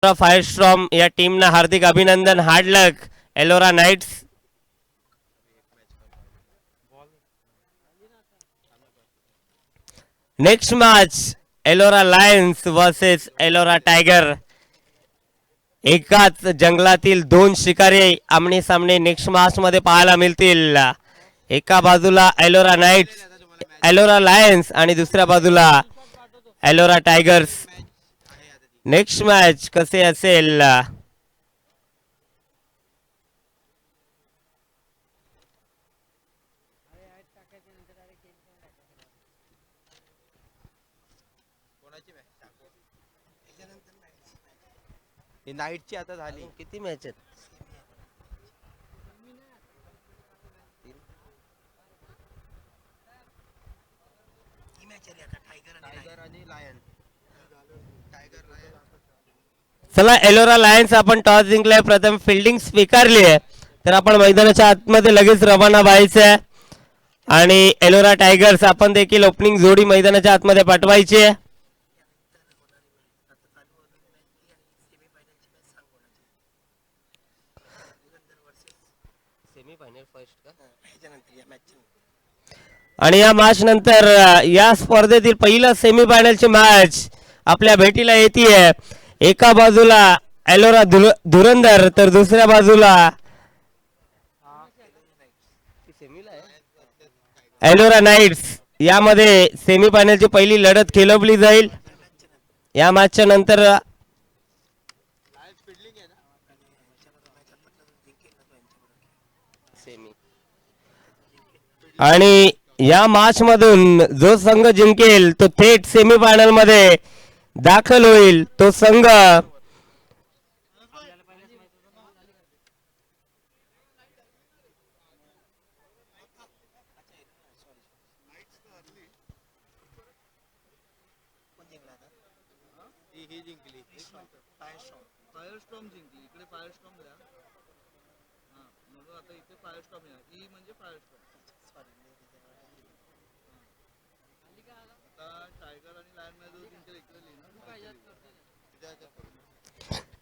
Fire storm या टीमना हार्दिक अभिनंदन. Hard luck Ellora knights. Next match Ellora lions versus Ellora tiger. एकाच जंगलातील दोन शिकारी आमने सामने नेक्स्ट मॅच मध्ये पाहायला मिळतील. एका बाजूला एलोरा नाइट्स एलोरा लायन्स आणि दुसऱ्या बाजूला एलोरा टायगर्स. नेक्स्ट मॅच कसे असेल. नाईटची आता झाली. किती मॅच आहेत. टायगर आणि लायन. चला एलोरा लायन्स आपण टॉस जिंकलाय. प्रथम फिल्डिंग स्वीकारली आहे. तर आपण मैदानाच्या आतमध्ये लगेच रवाना व्हायचं आहे. आणि एलोरा टायगर्स आपण देखील ओपनिंग जोडी मैदानाच्या आतमध्ये पाठवायची आहे. आणि या मॅच नंतर या स्पर्धेतील पहिला सेमीफायनलची मॅच आपल्या भेटीला येते. एका बाजूला एलोरा धुरंधर तर दुसऱ्या बाजूला एलोरा नाइट्स. यामध्ये सेमीफायनलची पहिली लढत खेळवली जाईल. या मॅचच्या नंतर आणि या मॅच मधून जो संघ जिंकेल तो थेट सेमीफायनल मध्ये दाखल होईल. तो संघ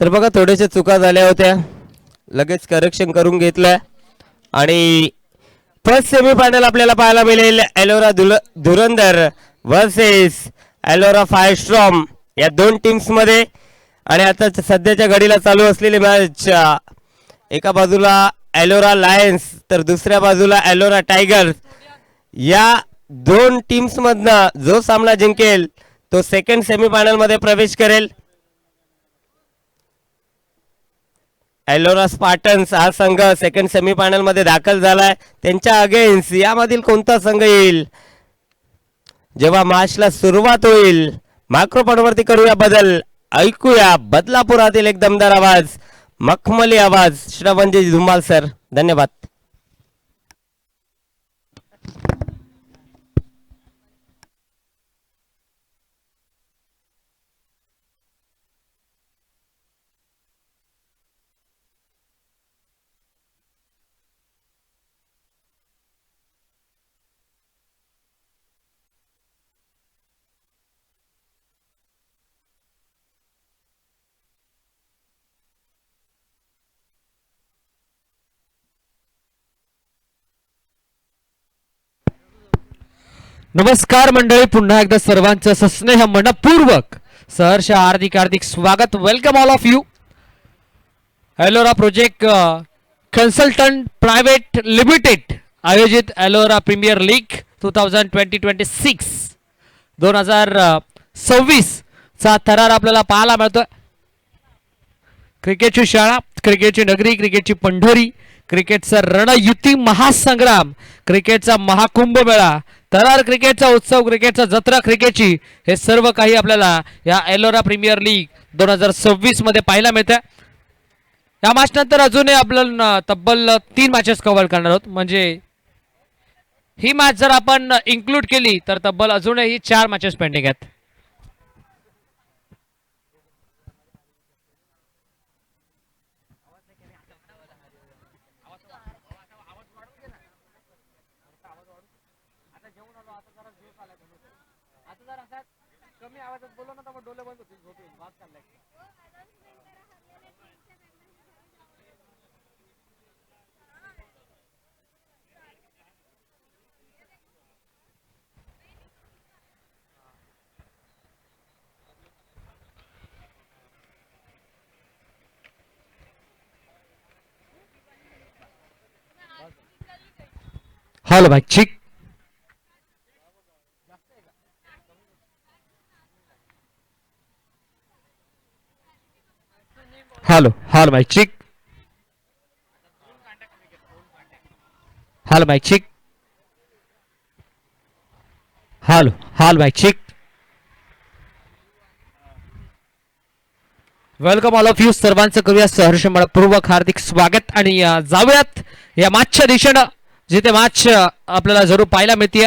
तर बघा थोडेसे चुका झाल्या होत्या. लगेच करेक्शन करून घेतलं. आणि फर्स्ट सेमीफायनल आपल्याला पाहायला मिळेल. एलोरा धुरंधर वर्सेस एलोरा फायर स्ट्रॉम या दोन टीम्स मध्ये. आणि आता सध्याच्या घडीला चालू असलेली मॅच एका बाजूला एलोरा लायन्स तर दुसऱ्या बाजूला एलोरा टायगर्स. या दोन टीम्स मधनं जो सामना जिंकेल तो सेकंड सेमीफायनल मध्ये प्रवेश करेल. एलोरा स्पार्टन्स हा संघ सेकंड सेमीफायनल मध्ये दाखल झालाय. त्यांच्या अगेन्स्ट यामधील कोणता संघ येईल जेव्हा मॅचला सुरुवात होईल. मायक्रोफोनवरती करूया बदल. ऐकूया बदलापुरातील एक दमदार आवाज, मखमली आवाज श्रवणजी धुमाल सर. धन्यवाद. नमस्कार मंडळी, पुन्हा एकदा सर्वांचं सस्नेह मनपूर्वक सहर्ष हार्दिक हार्दिक स्वागत. Welcome all of you. Ellora project consultant private limited आयोजित एलोरा प्रीमियर लीग 2026 चा थरार आपल्याला पाहायला मिळतोय. क्रिकेटची शाळा, क्रिकेटची नगरी, क्रिकेटची पंढरी, क्रिकेटचा रणयुती महासंग्राम, क्रिकेटचा महाकुंभ मेळा, थरार क्रिकेटचा उत्सव, क्रिकेटचा जत्रा क्रिकेटची, हे सर्व काही आपल्याला या एलोरा प्रीमियर लीग 2026 मध्ये पाहायला मिळते. या मॅच नंतर अजूनही आपण तब्बल 3 मॅचेस कव्हर करणार आहोत. म्हणजे ही मॅच जर आपण इन्क्लूड केली तर तब्बल अजूनही 4 मॅचेस पेंडिंग आहेत. कमी आवाजात बोललो ना तर डोले बंद होतील. Hello mike check. Hello mike check. Hello mike check. Hello mike check. Welcome all of you, सर्वांचं करूया सहर्ष मनपूर्वक हार्दिक स्वागत. आणि जाऊयात या मॅचच्या दिशेनं, जिथे मॅच आपल्याला जरूर पाहायला मिळते.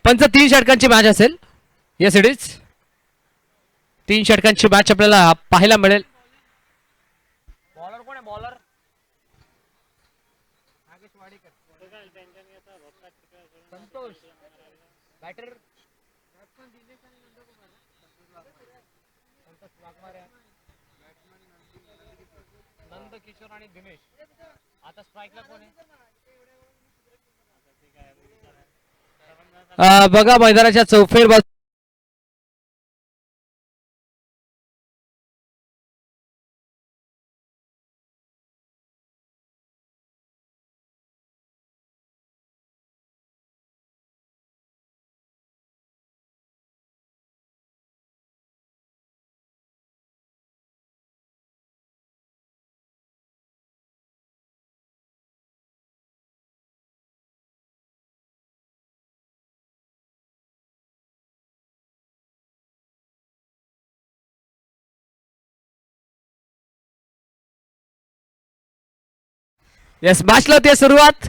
पंच 3 षटकांची मॅच असेल. Yes it is. 3 षटकांची मॅच आपल्याला पाहायला मिळेल. बॉलर कोण आहे बॉलर? संतोष बॅटर नंद किशोर आणि दिनेश. आता स्ट्राईकला कोण आहे? बघा मैदानाच्या चौफेर बाजू येस मॅचला ते सुरुवात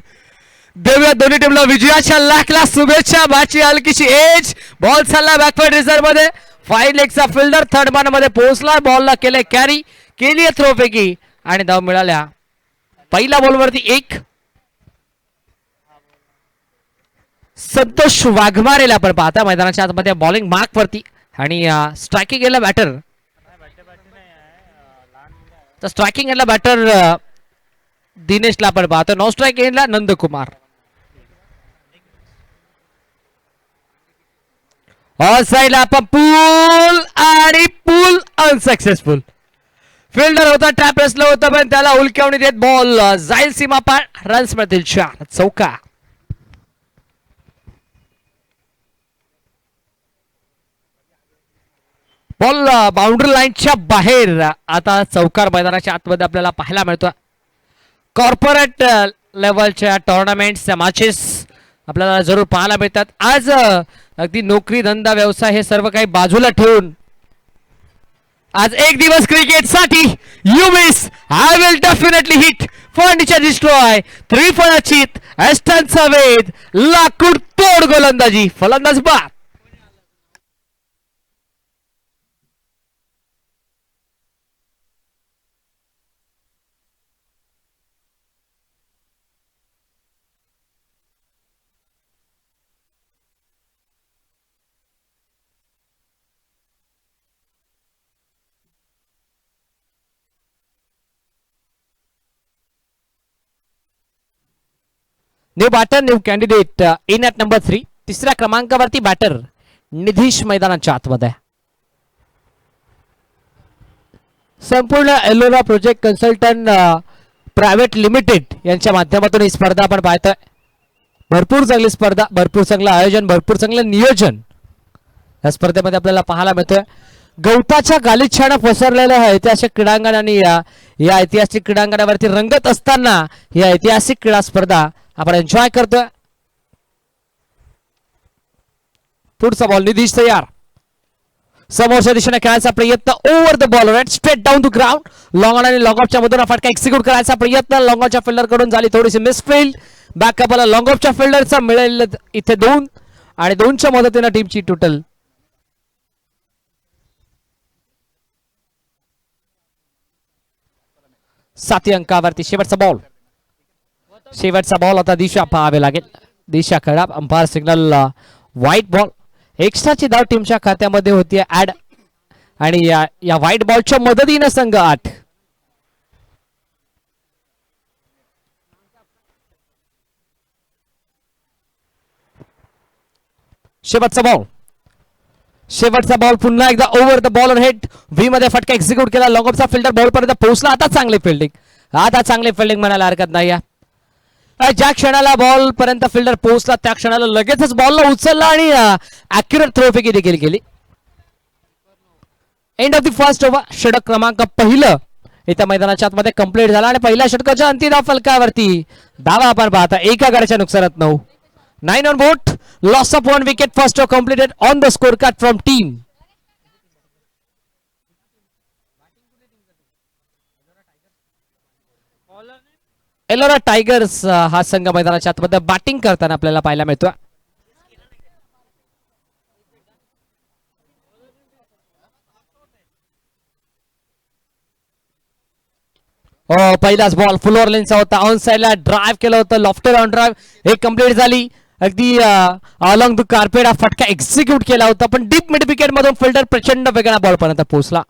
देऊया दोन्ही टीमला विजयाच्या लाखला शुभेच्छा. मॅचची हलकीशी एज. बॉल चालला बॅकवर्ड रिझर्व मध्ये. फाईन लेगचा फिल्डर थर्ड मॅन मध्ये पोहोचला. बॉलला केले कॅरी, केली थ्रो पैकी आणि धाव मिळाल्या. पहिल्या बॉलवरती 1. संतोष वाघमारेला आपण पाहता मैदानाच्या आतमध्ये बॉलिंग मार्क वरती. आणि स्ट्रायकिंग याला बॅटर, तर स्ट्रायकिंग याला बॅटर दिनेशला आपण पाहतो. नॉन स्ट्राईक एंडला नंदकुमार. ऑल साईडला आपण पूल आणि पूल अनसक्सेसफुल. फिल्डर होता, टॅप रसलं होतं पण त्याला उलक्यावणी देत बॉल जाईल सीमा पार. रन्स मिळतील 4. चौका. बॉल बाउंड्री लाईनच्या बाहेर. आता चौकार मैदानाच्या आतमध्ये आपल्याला पाहायला मिळतो. कॉर्पोरेट लेवलच्या टुर्नामेंट्सच्या मॅचेस आपल्याला जरूर पाहायला मिळतात. आज अगदी नोकरी धंदा व्यवसाय हे सर्व काही बाजूला ठेवून आज एक दिवस क्रिकेटसाठी you miss I will definitely hit furniture destroy 3 for Achit. एस्टनचा वेद, लाकूड तोड गोलंदाजी, फलंदाज बाद. New batter new candidate in at number 3. तिसऱ्या क्रमांकावरती बॅटर निधीश मैदानाच्या आतमध्ये. संपूर्ण Ellora project consultant private limited यांच्या माध्यमातून ही स्पर्धा आपण पाहतोय. भरपूर चांगली स्पर्धा, भरपूर चांगलं आयोजन, भरपूर चांगलं नियोजन या स्पर्धेमध्ये आपल्याला पाहायला मिळतोय. गवताच्या गालिच्यानं पसरलेल्या ऐतिहासिक क्रीडांगण आणि या ऐतिहासिक क्रीडांगणावरती रंगत असताना ही ऐतिहासिक क्रीडा स्पर्धा आपण एन्जॉय करतोय. पुढचा बॉल निधीश तयार. समोरच्या दिशेने खेळायचा प्रयत्न. Over the ball right straight down to ground. Long on आणि लॉंग ऑफच्या मधून फटका एक्झिक्यूट करायचा प्रयत्न. लॉंग ऑफच्या फिल्डर कडून झाली थोडीशी मिसफील्ड. बॅकअपला लॉंग ऑफच्या फिल्डरचा मिळेल इथे 2 आणि 2च्या मदतीने टीमची टोटल 7 अंकावरती. शेवटचा बॉल. शेवटचा बॉल आता दिशा पाहावे लागेल. दिशा खराब. Umpire signal wide ball. एक्स्ट्राची धाव टीमच्या खात्यामध्ये होती ऍड आणि या व्हाईट बॉलच्या मदतीने संघ 8. शेवटचा बॉल. शेवटचा बॉल पुन्हा एकदा over the bowler head V मध्ये फटका एक्झिक्यूट केला. लॉंग ऑफचा फिल्डर बॉल पर्यंत पोहोचला. आता चांगली फिल्डिंग म्हणायला हरकत नाही. ज्या क्षणाला बॉल पर्यंत फिल्डर पोहोचला त्या क्षणाला लगेचच बॉलला उचलला आणि अॅक्युरेट थ्रोफेकी देखील केली. End of the first over. षटक क्रमांक पहिलं इथं मैदानाच्या आतमध्ये कंप्लीट झाला आणि पहिल्या षटकाच्या अंतिम फलकावरती धावा आपण पाहता एका गड्याच्या नुकसानात 9 on boat. Loss of 1 wicket. First over completed on the score card from team Ellora tigers. हा संघ मैदानाच्या आतमध्ये बॅटिंग करताना आपल्याला पाहायला मिळतो. पहिलाच बॉल फुल ओव्हर लेनचा होता. ऑन साइडला ड्राईव्ह केलं होतं. लॉफ्टर ऑन ड्राईव्ह एक कंप्लीट झाली. अगदी अलॉंग द कार्पेट हा फटका एक्झिक्यूट केला होता पण डीप मिड विकेट मधून फिल्डर प्रचंड वेगळ्या बॉल पर्यंत पोहोचला.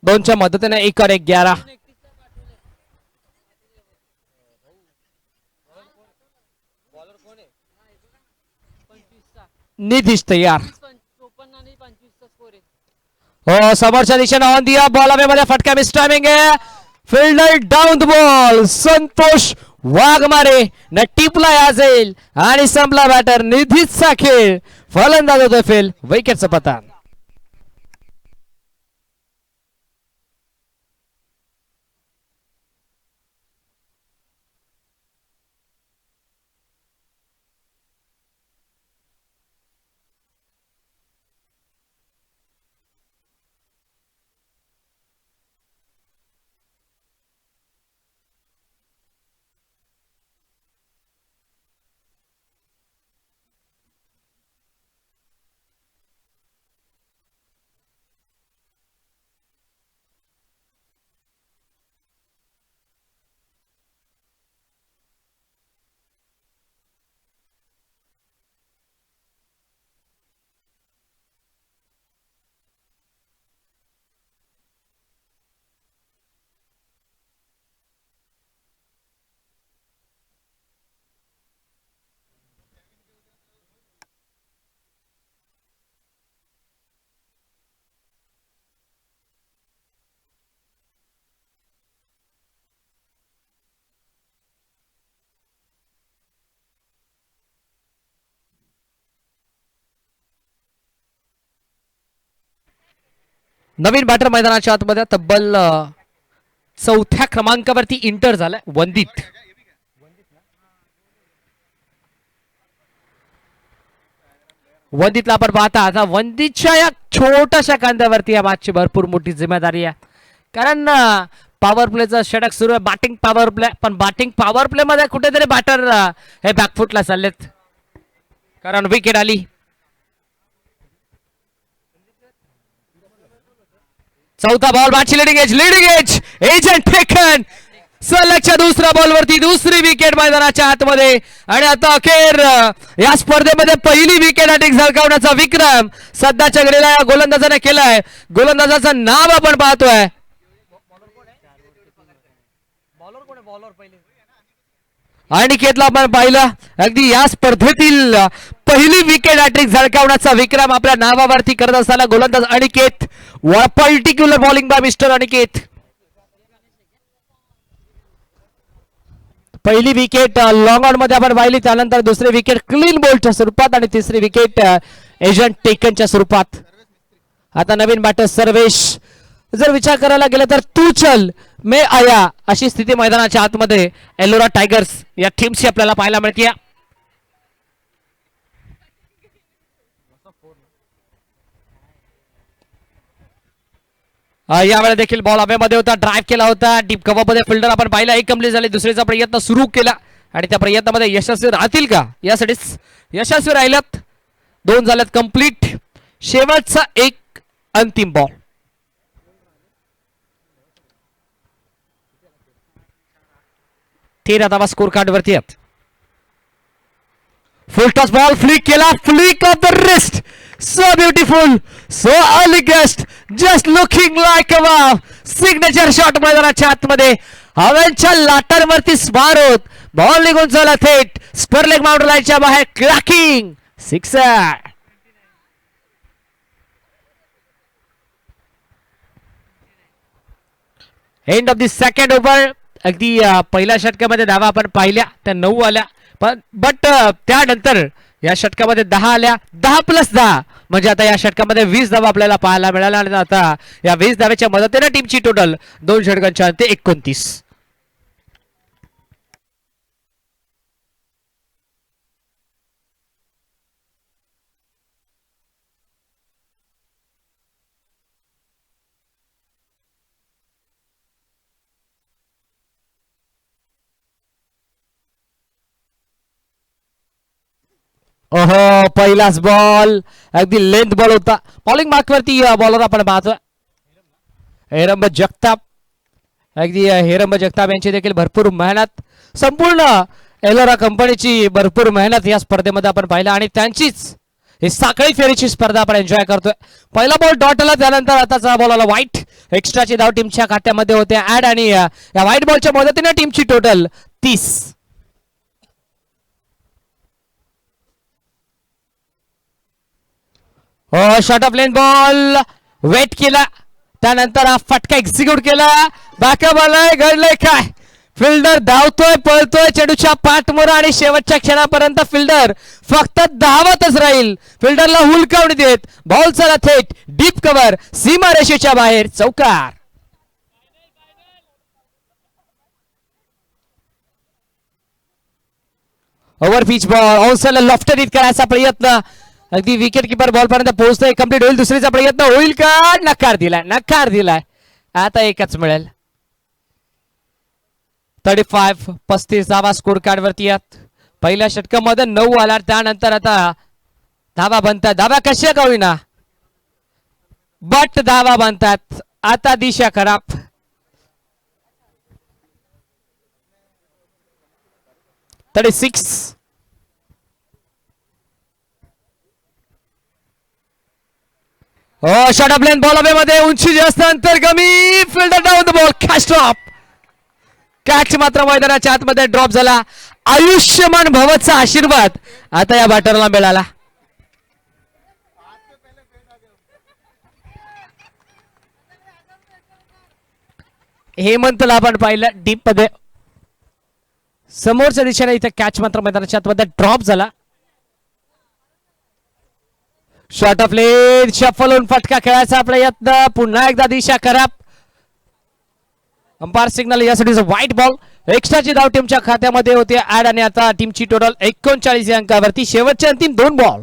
दोनच्या मदतीने 1-11. निधीश तयार. हो समोरच्या दिशेने ऑन दिया. बॉल मध्ये फटका मिस टायमिंग आहे. Fielder down the ball. Santosh Waghmare न टिपला याजेल आणि संपला बॅटर. निधीचा खेळ. फलंदाज होतो फेल. विकेटचं पतन. नवीन बॅटर मैदानाच्या आतमध्ये तब्बल 4थ्या क्रमांकावरती इंटर झालाय वंदित. वंदितला आपण पाहता आता वंदितच्या या छोट्याशा कांद्यावरती या मॅचची भरपूर मोठी जिम्मेदारी आहे. कारण पॉवर प्लेचं षटक सुरू आहे. Batting power play. पण बॅटिंग पॉवर प्ले मध्ये कुठेतरी बॅटर हे बॅकफुटला चाललेत कारण विकेट आली. चौथा बॉल बॅटची लिडिंग एज एजंट टेकन. सलगच्या दुसऱ्या बॉलवरती दुसरी विकेट मैदानाच्या आतमध्ये आणि आता अखेर या स्पर्धेमध्ये पहिली विकेट हॅट्रिक झळकावण्याचा विक्रम सध्याच्या घडीला या गोलंदाजाने केलाय. गोलंदाजाचं नाव आपण पाहतोय अनिकेतला आपण पाहिलं. अगदी या स्पर्धेतील पहिली विकेट हॅट्रिक झळकावण्याचा विक्रम आपल्या नावावरती करत असताना गोलंदाज Aniket. Particular bowling bye mister Aniket. पहिली विकेट लॉंग ऑन मध्ये आपण पाहिली. त्यानंतर दुसरी विकेट क्लीन बोल्डच्या स्वरूपात आणि तिसरी विकेट एजंट टेकनच्या स्वरूपात. आता नवीन बॅटर सर्वेश. जर विचार करायला गेला तर तू चल मे आया अशी स्थिती मैदानाच्या आतमध्ये एलोरा टायगर्स या टीमची आपल्याला पाहायला मिळते. यावेळेला देखील बॉल हवेमध्ये होता. ड्राईव्ह केला होता. डीप कव्हरमध्ये फिल्डर आपण पाहिला. एक कंप्लीट झाली. दुसरीचा प्रयत्न सुरू केला आणि त्या प्रयत्नामध्ये यशस्वी राहतील का यासाठीच यशस्वी राहिल्यात. 2 झाल्यात कंप्लीट. शेवटचा एक अंतिम बॉल. तेरा धावा स्कोर कार्ड वरती आहेत. फुल टॉस बॉल फ्लिक केला. Flick of the wrist. So beautiful, so elegant, just looking like a wow. Signature shot मैदानाच्या आतमध्ये हवेच्या लाटांवरती स्वार होत बॉल निघून चला थेट स्क्वेअर लेग बाउंड्री लाईनच्या बाहेर. Cracking sixer. End of the second over. अगदी पहिल्या षटकामध्ये धावा आपण पाहिल्या त्या 9 आल्या, पण बट त्यानंतर या षटकामध्ये 10 आल्या. 10+10 म्हणजे आता या षटकामध्ये 20 धावा आपल्याला पाहायला मिळाल्या. आणि आता या 20 धाव्याच्या मदतीने टीमची टोटल 2 षटकांच्या अंती 29. ओहो, पहिलाच बॉल अगदी लेंथ बॉल होता. बॉलिंग मार्कवरती बॉलर आपण पाहतोय हेरंब जगताप. अगदी हेरंब जगताप यांची देखील भरपूर मेहनत, संपूर्ण एलोरा कंपनीची भरपूर मेहनत या स्पर्धेमध्ये आपण पाहिला. आणि त्यांचीच ही साखळी फेरीची स्पर्धा आपण एन्जॉय करतोय. पहिला बॉल डॉट आला, त्यानंतर आताचा बॉल आला वाईट. एक्स्ट्राची धाव टीमच्या खात्यामध्ये होते ऍड. आणि या व्हाईट बॉलच्या मदतीने टीमची टोटल 30. हो, short of length ball wait केला, त्यानंतर हा फटका एक्झिक्यूट केला. बॅकअप आलाय, घडलंय काय? फिल्डर धावतोय, पळतोय चेंडूच्या पाठमोरा आणि शेवटच्या क्षणापर्यंत फिल्डर फक्त धावतच राहील. फिल्डरला हुलकावणी देत बॉल चला थेट डीप कव्हर सीमारेषेच्या बाहेर चौकार. ओव्हर पिच बॉल औसला लॉफ्टेड हिट करायचा प्रयत्न, अगदी विकेट किपर बॉल पर्यंत पोहोचतोय. कंप्लीट होईल, दुसरीचा प्रयत्न होईल का? नकार दिलाय, नकार दिलाय. आता एकच मिळेल. 35 धावा स्कोर कार्ड वरती आहेत. पहिल्या षटकामध्ये 9 आला, त्यानंतर आता धावा बनतात. धावा कशा का होईना बट धावा बनतात. आता दिशा खराब. तरी 6. हो, शॉर्ट ऑफ लेन बॉल हवे मध्ये, उंची जास्त, अंतर कमी. Fielder down the ball, catch drop. Catch मात्र मैदानाच्या आतमध्ये ड्रॉप झाला. आयुष्यमान भवचा आशीर्वाद आता या बॅटरला मिळाला. हेमंतला आपण पाहिलं डीप मध्ये, समोरच्या दिशेने इथे कॅच मात्र मैदानाच्या आतमध्ये ड्रॉप झाला. शॉर्ट ऑफ लेन, शफल होऊन फटका खेळायचा प्रयत्न, पुन्हा एकदा दिशा खराब. अंपायर सिग्नल यासाठी व्हाईट बॉल. एक्स्ट्राची धाव टीमच्या खात्यामध्ये होते ऍड. आणि आता टीमची टोटल 39 अंकावरती. शेवटचे अंतिम 2 बॉल.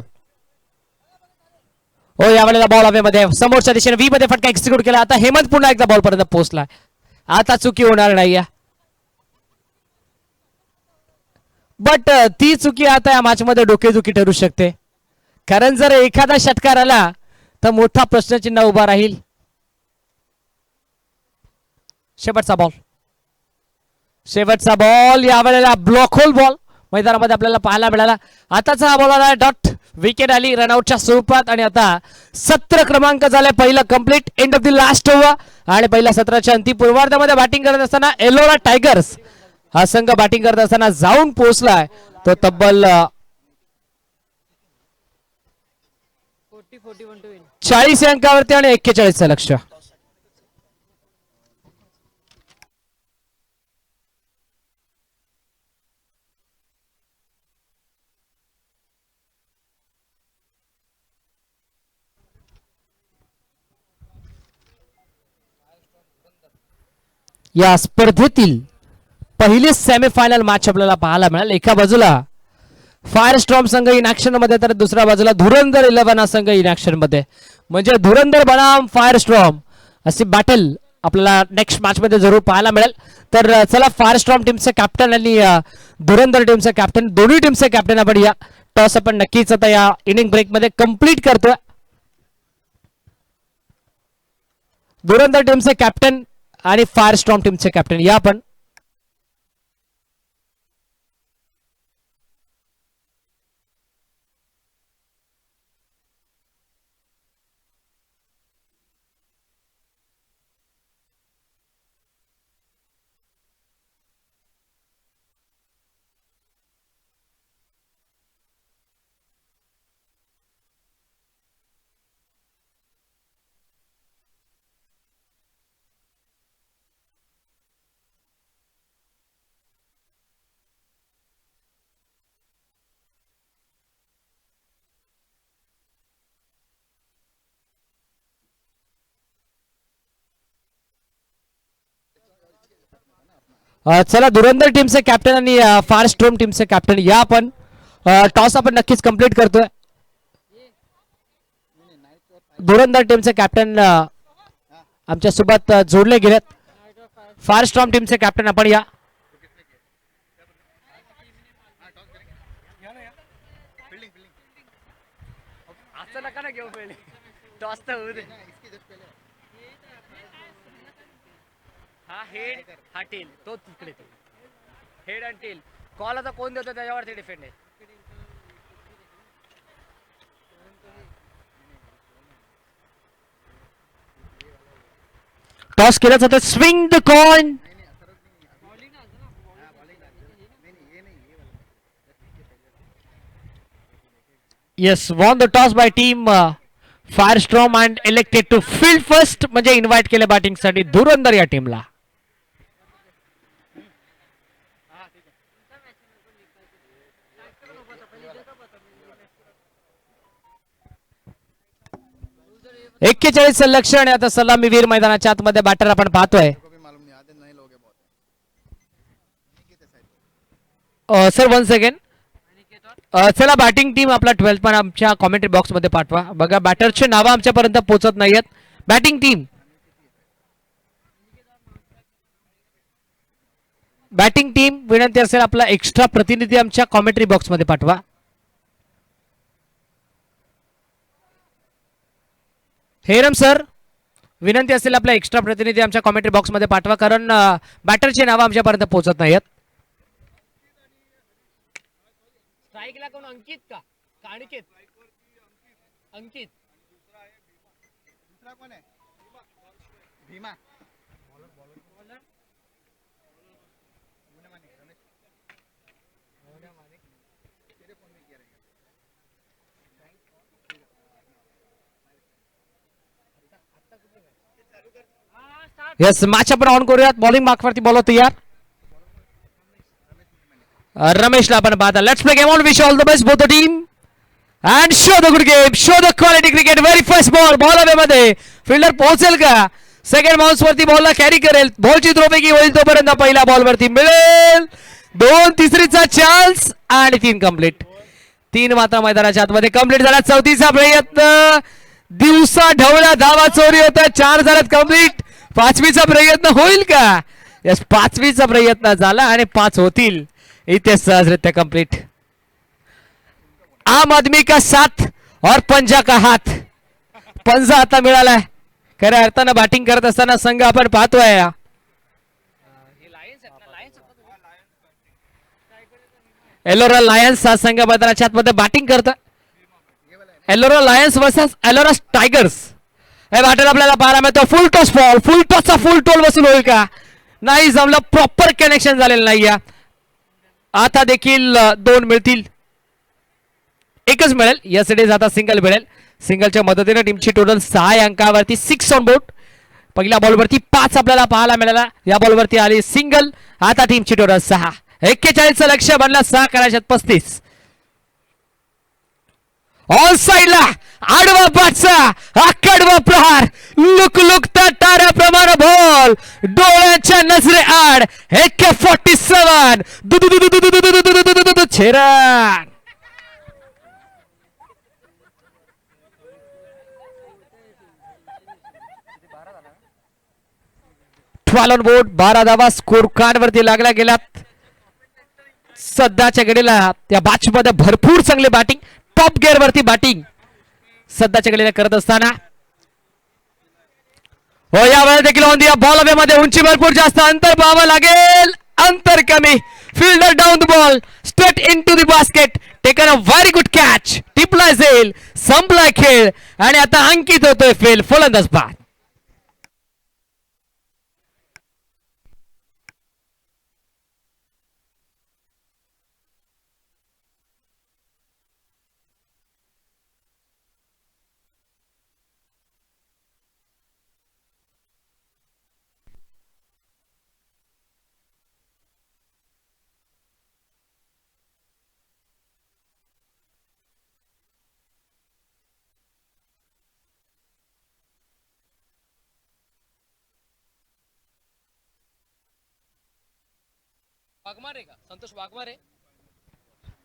हो, यावेळेला बॉल हवेमध्ये, समोरच्या दिशेने व्ही मध्ये फटका एक्झिक्यूट केला. आता हेमंत पुन्हा एकदा बॉल पर्यंत पोहोचला. आता चुकी होणार नाही, बट ती चुकी आता या मॅच मध्ये डोकेदुखी ठरू शकते. कारण जर एखादा षटकार आला तर मोठा प्रश्नचिन्ह उभा राहील. शेवटचा बॉल, शेवटचा बॉल यावेळेला ब्लॉक होल बॉल मैदानामध्ये आपल्याला पाहायला मिळाला. आताचा हा बॉल आला डॉट, विकेट आली रनआउटच्या स्वरूपात. आणि आता 17 क्रमांक झाले, पहिलं complete. End of the last over. आणि पहिल्या सत्राच्या अंतिम पूर्वार्धामध्ये बॅटिंग करत असताना एलोरा टायगर्स हा संघ बॅटिंग करत असताना जाऊन पोहोचलाय तो तब्बल 40 अंकावरती आणि 41चं लक्ष. या स्पर्धेतील पहिली सेमीफायनल मॅच आपल्याला पाहायला मिळाल. एका बाजूला फायर स्ट्रॉम संघ इन ऍक्शन मध्ये, तर दुसऱ्या बाजूला धुरंधर 11 हा संघ इन ऍक्शन मध्ये. म्हणजे धुरंधर बनाम फायर स्ट्रॉम अशी बॅटल आपल्याला नेक्स्ट मॅच मध्ये जरूर पाहायला मिळेल. तर चला, फायर स्ट्रॉम टीमचे कॅप्टन आणि धुरंधर टीमचे कॅप्टन, दोन्ही टीमचे कॅप्टन आपण या टॉस आपण नक्कीच आता या इनिंग ब्रेक मध्ये कंप्लीट करतोय. धुरंधर टीमचे कॅप्टन आणि फायर स्ट्रॉम टीमचे कॅप्टन या आपण. चला धुरंधर टीमचे कॅप्टन आणि फार स्ट्रॉंग टीमचे कॅप्टन या आपण टॉस आपण नक्कीच कंप्लीट करतोय. धुरंधर टीमचे कॅप्टन आमच्या सोबत जोडले गेलेत. फार स्ट्रॉंग टीमचे कॅप्टन आपण या. असं नका ना घेऊ पहिले टॉस तर होऊ दे. हा हेड हा टेल तो तिकडे तो हेड आणि टेल कॉल आता कोण देतो त्याच्यावरती डिपेंड आहे. टॉस केला जातं. Swing the coin. Yes won the toss by team fire storm and elected to field first म्हणजे इन्व्हाइट केलं बॅटिंगसाठी धुरंधर या टीमला. एक्केचाळीस लक्ष आणि आता सलामीवीर मैदानाच्या आतमध्ये बॅटर आपण पाहतोय. Sir 1 second. चला बॅटिंग टीम आपला 12 पण आमच्या कॉमेंट्री बॉक्स मध्ये पाठवा. बघा बॅटरचे नावं आमच्यापर्यंत पोहोचत नाहीयेत. बॅटिंग टीम विनंती असेल आपला एक्स्ट्रा प्रतिनिधी आमच्या कॉमेंट्री बॉक्स मध्ये पाठवा. हेरम सर विनंती असेल आपला एक्स्ट्रा प्रतिनिधी आमच्या कॉमेंट्री बॉक्स मध्ये पाठवा कारण बॅटरचे नावं आमच्यापर्यंत पोहोचत नाहीयेत. स्ट्राईकला कोण अंकित का अनिकेत अंकित दुसरा कोण आहे भीमा येस मॅच आपण ऑन करूयात. बॉलिंग मार्कवरती बॉल तयार. रमेशला आपण पाहता. Let's play game on. Wish all the best both the team and show the good game. Show the quality cricket. Very first ball away मध्ये फिल्डर पोहोचेल का. सेकंड बाउन्स वरती बॉलला कॅरी करेल. बॉलची द्रोपैकी होईल तोपर्यंत पहिल्या बॉल वरती मिळेल 2 तिसरीचा चान्स आणि 3 कंप्लीट. 3 मात्र मैदानाच्या आतमध्ये कंप्लीट झाला. 34चा प्रयत्न दिवसा ढवळ्या धावा चोरी होता. 4 झाल्यात कंप्लीट. 5वीचा प्रयत्न होईल का. यस 5वीचा प्रयत्न झाला आणि 5 होतील. इथे सहजरित्या कंप्लीट. आम आदमी का साथ और पंजा का हात. पंजा आता मिळालाय. खऱ्या अर्थानं बॅटिंग करत असताना संघ आपण पाहतोय. एलोरा लायन्स हा संघ मैदानाच्या आतमध्ये बॅटिंग करत. Ellora lions versus Ellora tigers हे बॅटर आपल्याला पाहायला मिळतो. Full toss ball. फुल टॉसचा फुल टोल वसूल होईल का. नाही जमलं. प्रॉपर कनेक्शन झालेलं नाही. आता देखील 2 मिळतील. एकच मिळेल. Yes it is. आता सिंगल मिळेल. सिंगलच्या मदतीने टीमची टोटल 6 अंकावरती 6 ऑन बोर्ड. पहिल्या बॉलवरती 5 आपल्याला पाहायला मिळाला. या बॉलवरती आली सिंगल. आता टीमची टोटल 6. 41चं लक्ष बनला. 6 करायच्यात 35. ऑन साइडला आडवा पाठचा आकडवा प्रहार लुकलुकता ताऱ्याप्रमाणे बॉल डोळ्याच्या नजरे आड. AK-47 छेरान. ऑन बोर्ड 12 धावा स्कोर कार्ड वरती लागल्या गेल्यात. सध्याच्या घडीला त्या बॅच मध्ये भरपूर चांगली बॅटिंग टॉप गिअर वरती बॅटिंग सध्याच्या घडीला करत असताना हो या वेळेला देखील ऑन दिया बॉल अवे मध्ये उंची भरपूर जास्त अंतर पाहावं लागेल. अंतर कमी. Fielder down the ball straight into the basket. Taken a very good catch. टिपला जाईल. संपलाय खेळ आणि आता अंकित होतोय फेल. फलंदाज बाद.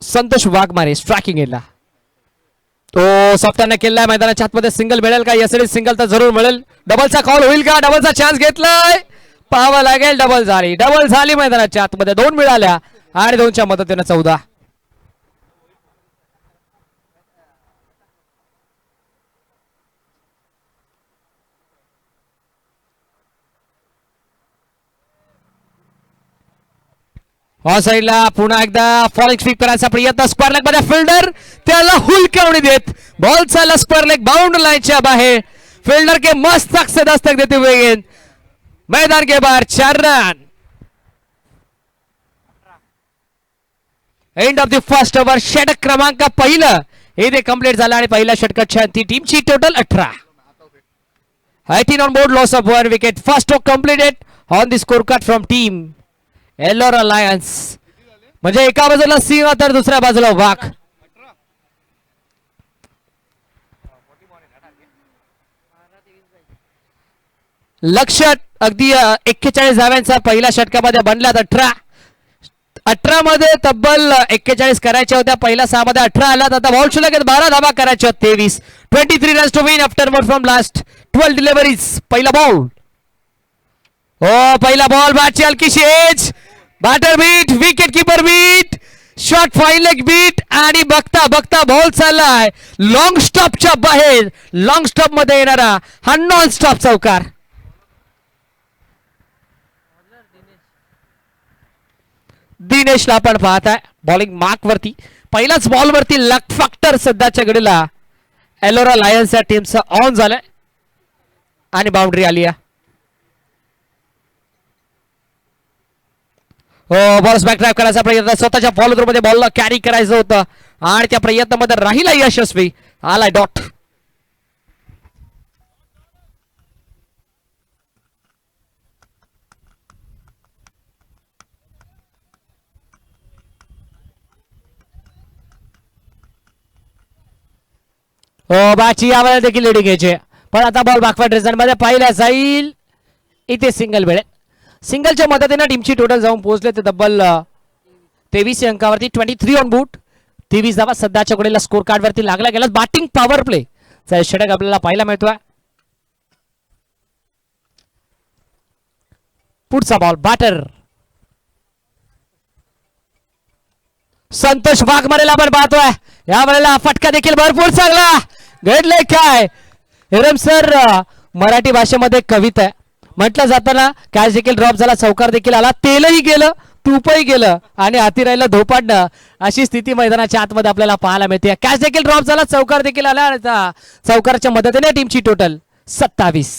संतोष वाघमारे स्ट्रायकिंग एला तो सप्ताहाने केलाय मैदानाच्या आतमध्ये सिंगल मिळेल का यस सिंगल तर जरूर मिळेल डबलचा कॉल होईल का डबलचा चान्स घेतलाय पाहावं लागेल डबल झाली मैदानाच्या आतमध्ये 2 मिळाल्या आणि 2च्या मदतीने 14 साईडला पुन्हा एकदा फॉलिंग स्वीप करायचा प्रयत्न स्क्वेअर लेग मध्ये फिल्डर त्याला हुलकावणी देत बॉल चालला स्क्वेअर लेग बाउंड लाईनच्या बाहेर फिल्डर के मस्तक से दस्तक देते हुए गेंद मैदान के बाहर 4 run end of the first over षटक क्रमांक पहिलं इथे कंप्लीट झालं आणि पहिल्या षटकाच्या ती टीमची total 18 18 on board loss of 1 wicket first stroke completed on the score card from team Ellora lions म्हणजे एका बाजूला सिंह तर दुसऱ्या बाजूला वाघ लक्ष्य अगदी 41 धाव्यांचा पहिल्या षटकामध्ये बनल्यात 18 मध्ये तब्बल 41 करायच्या होत्या पहिल्या 6 मध्ये 18 आल्यात आता बॉल शिल्लक 12 धावा करायच्या 23 runs to win after more from last 12 deliveries पहिला बॉल पहिला बॉल बॅटची हलकीशी edge batter beat wicketkeeper beat shot fine leg beat आणि बघता बघता बॉल चाललाय लॉंग स्टॉपच्या बाहेर लॉंग स्टॉप मध्ये येणारा हा नॉन स्टॉप चौकार दिनेशला आपण पाहताय बॉलिंग मार्क वरती पहिलाच बॉल वरती लक फॅक्टर सध्याच्या घडीला एलोरा लायन्स या टीमचा ऑन झालाय आणि बाउंड्री आली आहे बॉल्स बॅक ड्राईव्ह करायचा प्रयत्न स्वतःच्या फॉलो मध्ये बॉलला कॅरी करायचं होतं आणि त्या प्रयत्नामध्ये राहिला यशस्वी आलाय डॉट बाची यावेळेला देखील लिडिंग घ्यायचे पण आता बॉल बॅकवर्ड रिझन मध्ये पाहिला जाईल इथे सिंगल मिळेल सिंगलच्या मदतीने टीमची टोटल जाऊन पोहोचले ते तब्बल 23 अंकावरती 23 ऑन बूट 23 धावा सध्याच्या घडीला स्कोर कार्ड वरती लागला गेला बॅटिंग पॉवर प्ले चा षटक आपल्याला पाहायला मिळतोय पुढचा बॉल बॅटर संतोष वाघमारेला आपण पाहतोय या वेळेला फटका देखील भरपूर चांगला घडलंय काय हिरम सर मराठी भाषेमध्ये कविता आहे म्हटलं जाताना कॅच देखील ड्रॉप झाला चौकार देखील आला तेलही गेलं तूपही गेलं आणि हाती राहिलं धोपाडणं अशी स्थिती मैदानाच्या आतमध्ये आपल्याला पाहायला मिळते कॅच देखील ड्रॉप झाला चौकार देखील आला आणि चौकारच्या मदतीने टीमची टोटल 27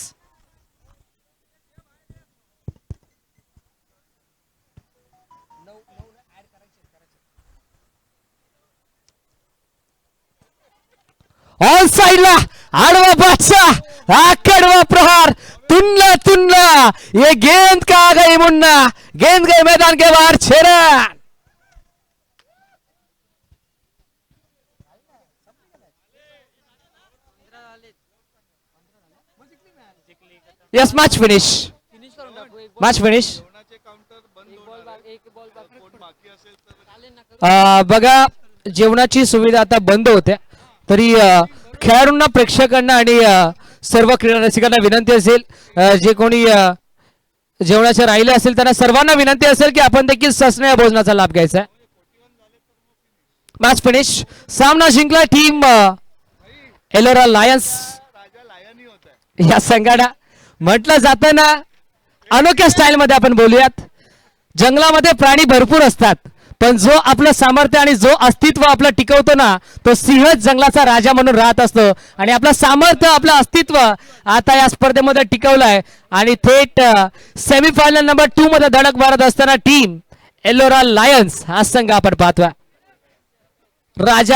ऑन साइडला आडवा बादशाह आकडवा प्रहार तुनला तुनला ये गेंद का गई मुन्ना गेंद गई मैदान के बाहर 6 रन यस मैच फिनिश बघा जेवणाची सुविधा आता बंद होत्या तरी खेळाडूंना प्रेक्षकांना आणि सर्व क्रीडा रसिकांना विनंती असेल जे कोणी जेवणाचे राहिले असेल त्यांना सर्वांना विनंती असेल की आपण देखील ससण्या भोजनाचा लाभ घ्यायचा आहे मॅच फिनिश सामना जिंकला टीम एलोरा लायन्स या संघाला म्हटलं जातं ना अनोख्या स्टाईल मध्ये आपण बोलूयात जंगलामध्ये प्राणी भरपूर असतात पण जो आपलं सामर्थ्य आणि जो अस्तित्व आपलं टिकवतो ना तो सिंहच जंगलाचा राजा म्हणून राहत असतो आणि आपलं सामर्थ्य आपलं अस्तित्व आता या स्पर्धेमध्ये टिकवलंय आणि थेट सेमीफायनल नंबर 2 मध्ये धडक मारत असताना टीम एलोरा लायन्स हा संघ आपण पाहतोय राजा